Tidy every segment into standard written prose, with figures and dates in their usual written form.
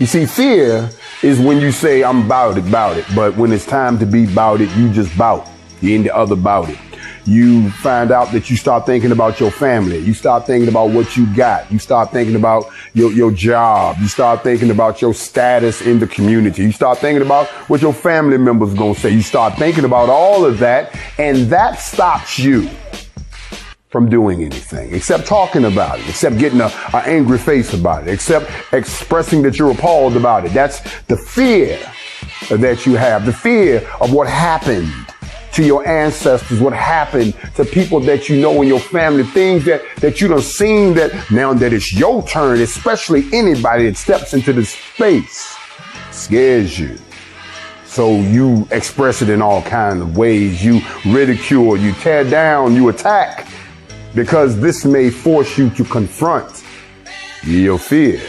You see, fear is when you say, I'm about it. But when it's time to be about it, you just bout. You ain't the other about it. You find out that you start thinking about your family. You start thinking about what you got. You start thinking about your job. You start thinking about your status in the community. You start thinking about what your family members are going to say. You start thinking about all of that, and that stops you from doing anything, except talking about it, except getting an angry face about it, except expressing that you're appalled about it. That's the fear that you have, the fear of what happened to your ancestors, what happened to people that you know in your family, things that you done seen that now that it's your turn, especially anybody that steps into this space, scares you. So you express it in all kinds of ways. You ridicule, you tear down, you attack, because this may force you to confront your fear.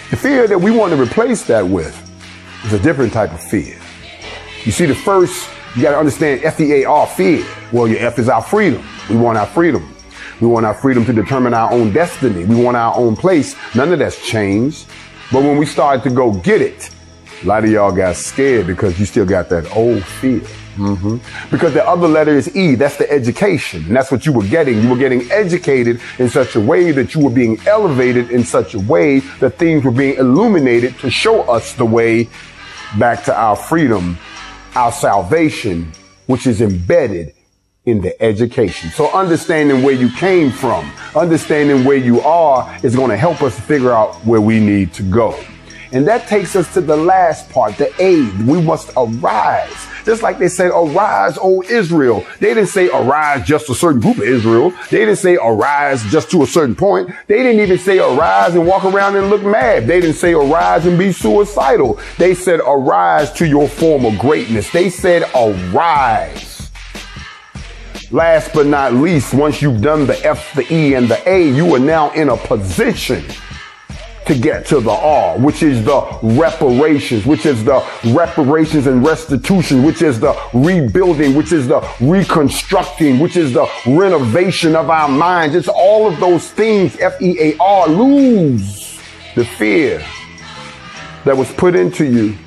The fear that we want to replace that with is a different type of fear. You see, the first, you got to understand F.E.A.R, fear. Well, your F is our freedom. We want our freedom. We want our freedom to determine our own destiny. We want our own place. None of that's changed. But when we started to go get it, a lot of y'all got scared because you still got that old fear. Because the other letter is E. That's the education. And that's what you were getting. You were getting educated in such a way that you were being elevated in such a way that things were being illuminated to show us the way back to our freedom, our salvation, which is embedded in the education. So understanding where you came from, understanding where you are is going to help us figure out where we need to go. And that takes us to the last part, the A. We must arise. Just like they said, arise, O Israel. They didn't say arise just a certain group of Israel. They didn't say arise just to a certain point. They didn't even say arise and walk around and look mad. They didn't say arise and be suicidal. They said arise to your former greatness. They said arise. Last but not least, once you've done the F, the E, and the A, you are now in a position to get to the R, which is the reparations, which is the reparations and restitution, which is the rebuilding, which is the reconstructing, which is the renovation of our minds. It's all of those things, F.E.A.R. Lose the fear that was put into you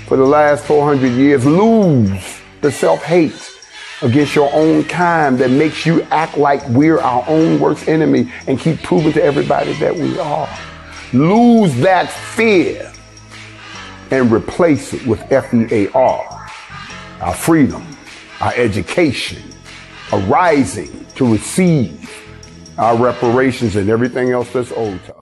for the last 400 years. Lose the self-hate against your own kind that makes you act like we're our own worst enemy and keep proving to everybody that we are. Lose that fear and replace it with F.E.A.R, our freedom, our education, arising to receive our reparations and everything else that's owed to us.